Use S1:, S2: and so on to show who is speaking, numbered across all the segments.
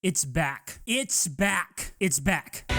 S1: It's back. It's back. It's back.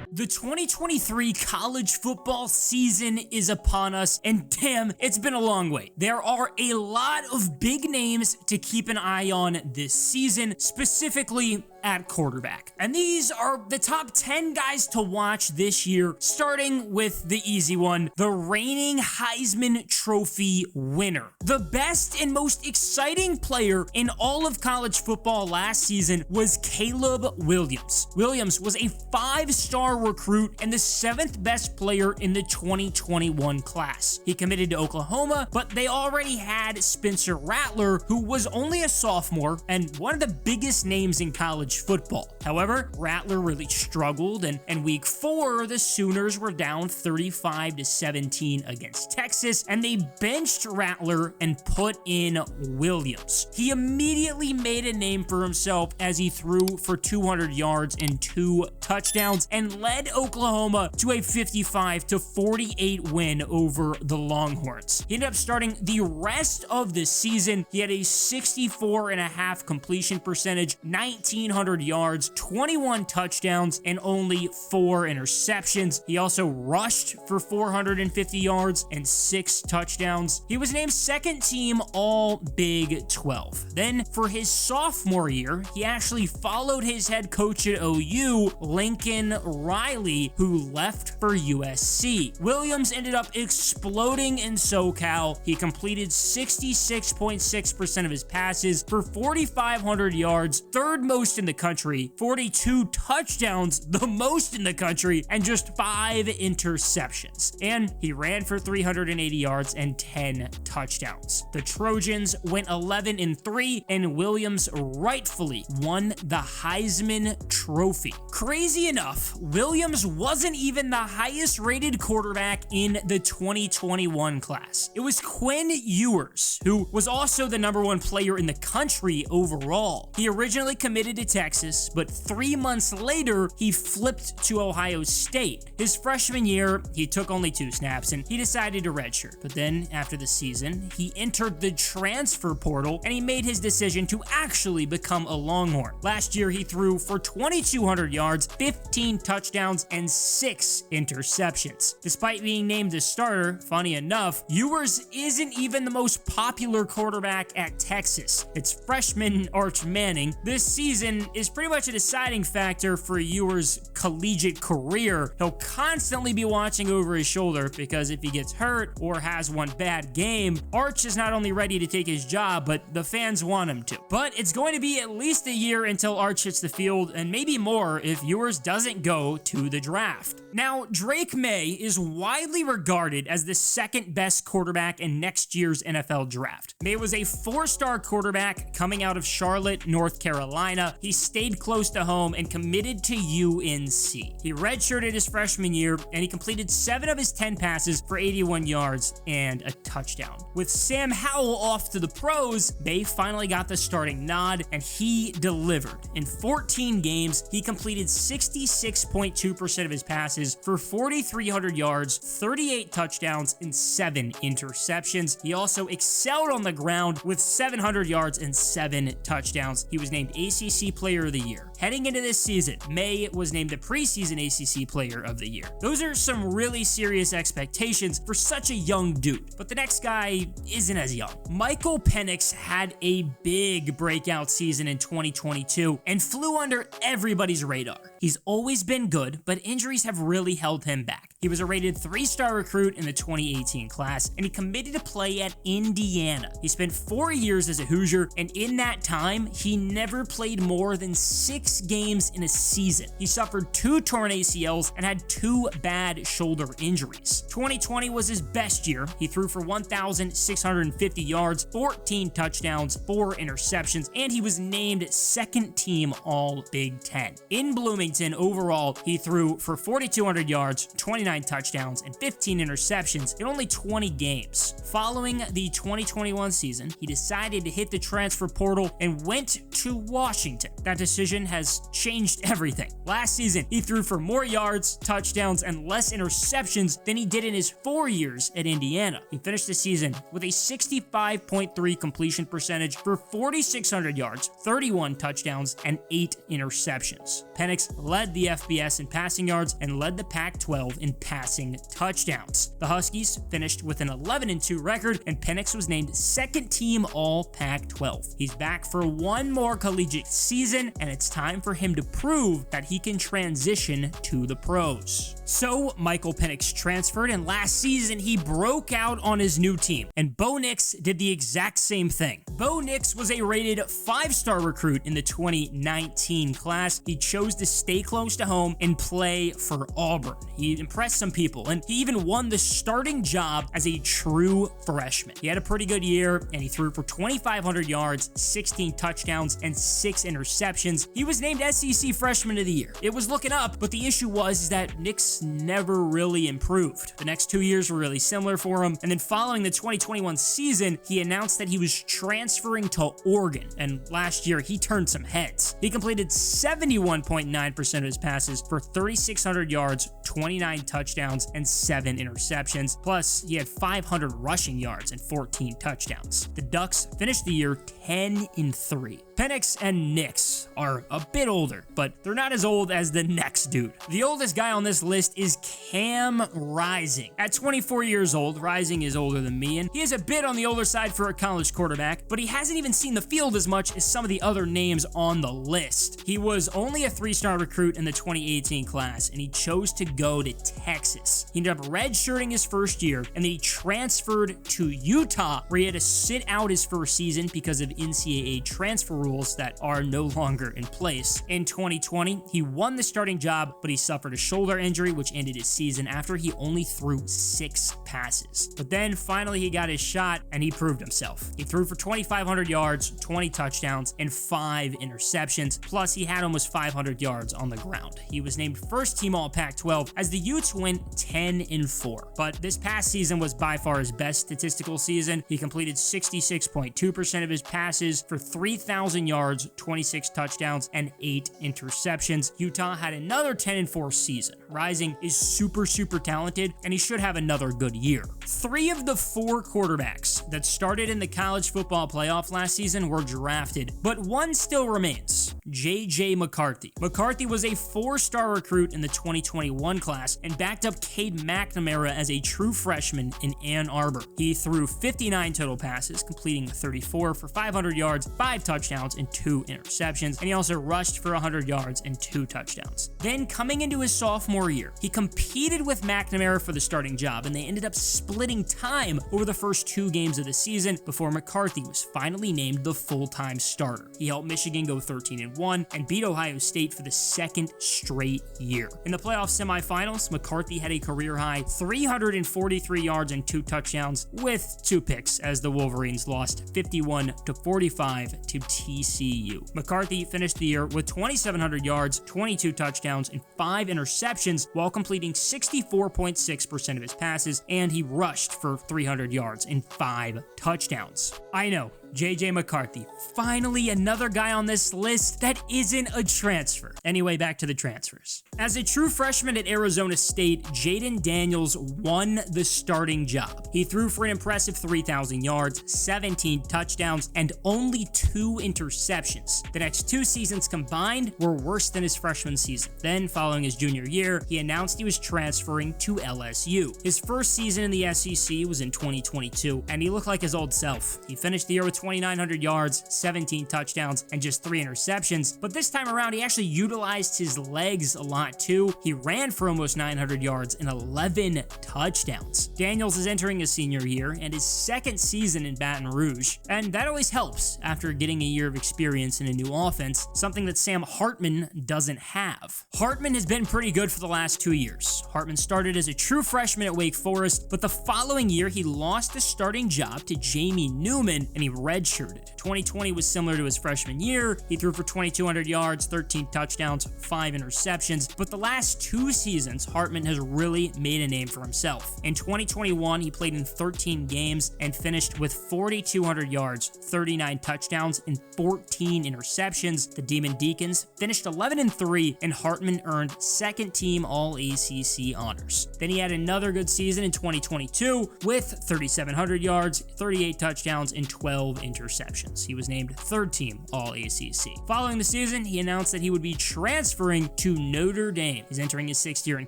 S1: The 2023 college football season is upon us, and damn, it's been a long wait. There are a lot of big names to keep an eye on this season, specifically at quarterback. And these are the top 10 guys to watch this year, starting with the easy one, the reigning Heisman Trophy winner. The best and most exciting player in all of college football last season was Caleb Williams. Williams was a 5-star recruit and the 7th best player in the 2021 class. He committed to Oklahoma, but they already had Spencer Rattler, who was only a sophomore and one of the biggest names in college football. However, Rattler really struggled, and in week 4, the Sooners were down 35-17 against Texas, and they benched Rattler and put in Williams. He immediately made a name for himself as he threw for 200 yards and 2 touchdowns and led Oklahoma to a 55-48 win over the Longhorns. He ended up starting the rest of the season. He had a 64.5% completion percentage, 1,900 yards, 21 touchdowns, and only 4 interceptions. He also rushed for 450 yards and 6 touchdowns. He was named second team All Big 12. Then, for his sophomore year, he actually followed his head coach at OU, Lincoln Riley, who left for USC. Williams ended up exploding in SoCal. He completed 66.6% of his passes for 4,500 yards, third most in the country, 42 touchdowns, the most in the country, and just 5 interceptions. And he ran for 380 yards and 10 touchdowns. The Trojans went 11-3, and Williams rightfully won the Heisman Trophy. Crazy enough, Williams wasn't even the highest rated quarterback in the 2021 class. It was Quinn Ewers, who was also the #1 player in the country overall. He originally committed to Texas, but 3 months later, he flipped to Ohio State. His freshman year, he took only 2 snaps, and he decided to redshirt. But then, after the season, he entered the transfer portal, and he made his decision to actually become a Longhorn. Last year, he threw for 2,200 yards, 15 touchdowns, and 6 interceptions. Despite being named the starter, funny enough, Ewers isn't even the most popular quarterback at Texas. It's freshman Arch Manning. This season is pretty much a deciding factor for Ewers' collegiate career. He'll constantly be watching over his shoulder because if he gets hurt or has one bad game, Arch is not only ready to take his job, but the fans want him to. But it's going to be at least a year until Arch hits the field, and maybe more if Ewers doesn't go to the draft. Now, Drake May is widely regarded as the 2nd best quarterback in next year's NFL draft. May was a 4-star quarterback coming out of Charlotte, North Carolina. He stayed close to home and committed to UNC. He redshirted his freshman year, and he completed 7 of his 10 passes for 81 yards and a touchdown. With Sam Howell off to the pros, May finally got the starting nod, and he delivered. In 14 games, he completed 66.2% of his passes for 4,300 yards, 38 touchdowns, and 7 interceptions. He also excelled on the ground with 700 yards and 7 touchdowns. He was named ACC Player of the Year. Heading into this season, May was named the preseason ACC Player of the Year. Those are some really serious expectations for such a young dude, but the next guy isn't as young. Michael Penix had a big breakout season in 2022 and flew under everybody's radar. He's always been good, but injuries have really held him back. He was a rated 3-star recruit in the 2018 class, and he committed to play at Indiana. He spent 4 years as a Hoosier, and in that time, he never played more than 6 games in a season. He suffered 2 torn ACLs and had 2 bad shoulder injuries. 2020 was his best year. He threw for 1,650 yards, 14 touchdowns, 4 interceptions, and he was named 2nd team All Big 10. In Bloomington, overall, he threw for 4,200 yards, 29 touchdowns, and 15 interceptions in only 20 games. Following the 2021 season, he decided to hit the transfer portal and went to Washington. That decision had has changed everything. Last season, he threw for more yards, touchdowns, and less interceptions than he did in his 4 years at Indiana. He finished the season with a 65.3 completion percentage for 4,600 yards, 31 touchdowns, and 8 interceptions. Penix led the FBS in passing yards and led the Pac-12 in passing touchdowns. The Huskies finished with an 11-2 record, and Penix was named second team All-Pac-12. He's back for one more collegiate season, and it's time for him to prove that he can transition to the pros. So, Michael Penix transferred, and last season he broke out on his new team, and Bo Nix did the exact same thing. Bo Nix was a rated 5-star recruit in the 2019 class. He chose to stay close to home and play for Auburn. He impressed some people, and he even won the starting job as a true freshman. He had a pretty good year, and he threw for 2,500 yards, 16 touchdowns, and 6 interceptions. He was named SEC Freshman of the Year. It was looking up, but the issue was that Nix never really improved. The next 2 years were really similar for him, and then following the 2021 season, he announced that he was transferring to Oregon, and last year he turned some heads. He completed 71.9% of his passes for 3,600 yards, 29 touchdowns, and 7 interceptions. Plus, he had 500 rushing yards and 14 touchdowns. The Ducks finished the year 10-3. Penix and Nix are a bit older, but they're not as old as the next dude. The oldest guy on this list is Cam Rising. At 24 years old, Rising is older than me, and he is a bit on the older side for a college quarterback, but he hasn't even seen the field as much as some of the other names on the list. He was only a 3-star recruit in the 2018 class, and he chose to go to Texas. He ended up redshirting his first year, and then he transferred to Utah, where he had to sit out his first season because of NCAA transfer rules that are no longer in place. In 2020, he won the starting job, but he suffered a shoulder injury, which ended his season after he only threw 6 passes. But then finally he got his shot, and he proved himself. He threw for 2,500 yards, 20 touchdowns, and 5 interceptions. Plus, he had almost 500 yards on the ground. He was named first team All-Pac-12 as the Utes went 10-4. But this past season was by far his best statistical season. He completed 66.2% of his passes for 3,000 yards, 26 touchdowns, and 8 interceptions. Utah had another 10-4 season. Rising is super talented, and he should have another good year. 3 of the 4 quarterbacks that started in the college football playoff last season were drafted, but one still remains: J.J. McCarthy. McCarthy was a 4-star recruit in the 2021 class and backed up Cade McNamara as a true freshman in Ann Arbor. He threw 59 total passes, completing 34 for 500 yards, 5 touchdowns, and 2 interceptions, and he also rushed for 100 yards and 2 touchdowns. Then, coming into his sophomore year, he competed with McNamara for the starting job, and they ended up splitting time over the first 2 games of the season before McCarthy was finally named the full-time starter. He helped Michigan go 13-1 and beat Ohio State for the 2nd straight year. In the playoff semifinals, McCarthy had a career-high 343 yards and 2 touchdowns with 2 picks as the Wolverines lost 51-45 to TCU. McCarthy finished the year with 2,700 yards, 22 touchdowns, and 5 interceptions while completing 64.6% of his passes, and he rushed for 300 yards and 5 touchdowns. I know, J.J. McCarthy, finally another guy on this list that isn't a transfer. Anyway, back to the transfers. As a true freshman at Arizona State, Jaden Daniels won the starting job. He threw for an impressive 3,000 yards, 17 touchdowns, and only 2 interceptions. The next 2 seasons combined were worse than his freshman season. Then, following his junior year, he announced he was transferring to LSU. His first season in the SEC was in 2022, and he looked like his old self. He finished the year with 2,900 yards, 17 touchdowns, and just 3 interceptions, but this time around he actually utilized his legs a lot too. He ran for almost 900 yards and 11 touchdowns. Daniels is entering his senior year and his 2nd season in Baton Rouge, and that always helps after getting a year of experience in a new offense, something that Sam Hartman doesn't have. Hartman has been pretty good for the last 2 years. Hartman started as a true freshman at Wake Forest, but the following year he lost the starting job to Jamie Newman, and he redshirted. 2020 was similar to his freshman year. He threw for 2,200 yards, 13 touchdowns, 5 interceptions, but the last 2 seasons, Hartman has really made a name for himself. In 2021, he played in 13 games and finished with 4,200 yards, 39 touchdowns, and 14 interceptions. The Demon Deacons finished 11-3, and Hartman earned second-team All-ACC honors. Then he had another good season in 2022 with 3,700 yards, 38 touchdowns, and 12 interceptions. He was named third-team All-ACC. Following the season, he announced that he would be transferring to Notre Dame. He's entering his 6th year in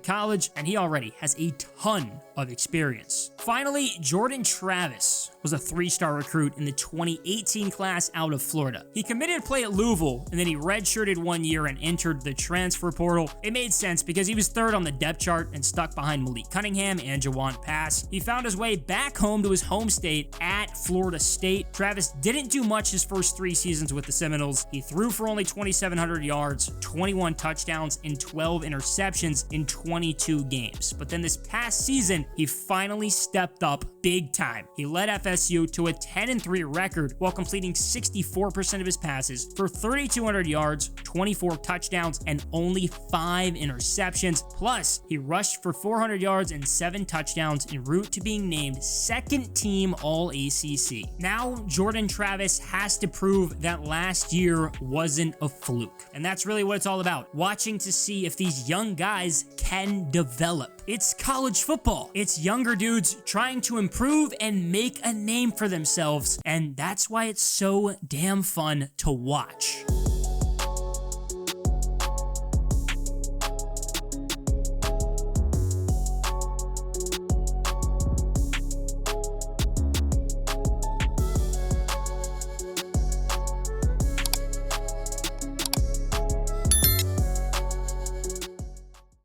S1: college, and he already has a ton of experience. Finally, Jordan Travis was a 3-star recruit in the 2018 class out of Florida. He committed to play at Louisville, and then he redshirted 1 year and entered the transfer portal. It made sense because he was 3rd on the depth chart and stuck behind Malik Cunningham and Jawant Pass. He found his way back home to his home state at Florida State. Travis didn't do much his first 3 seasons with the Seminoles. He threw for only 2,700 yards, 21 touchdowns, and 12 interceptions in 22 games. But then this past season, he finally stepped up big time. He led FSU to a 10-3 record while completing 64% of his passes for 3,200 yards, 24 touchdowns, and only 5 interceptions. Plus, he rushed for 400 yards and 7 touchdowns en route to being named second-team All-ACC. Now, Jordan Travis has to prove that last year wasn't a fluke. And that's really what it's all about, watching to see if these young guys can develop. It's college football. It's younger dudes trying to improve and make a name for themselves, and that's why it's so damn fun to watch.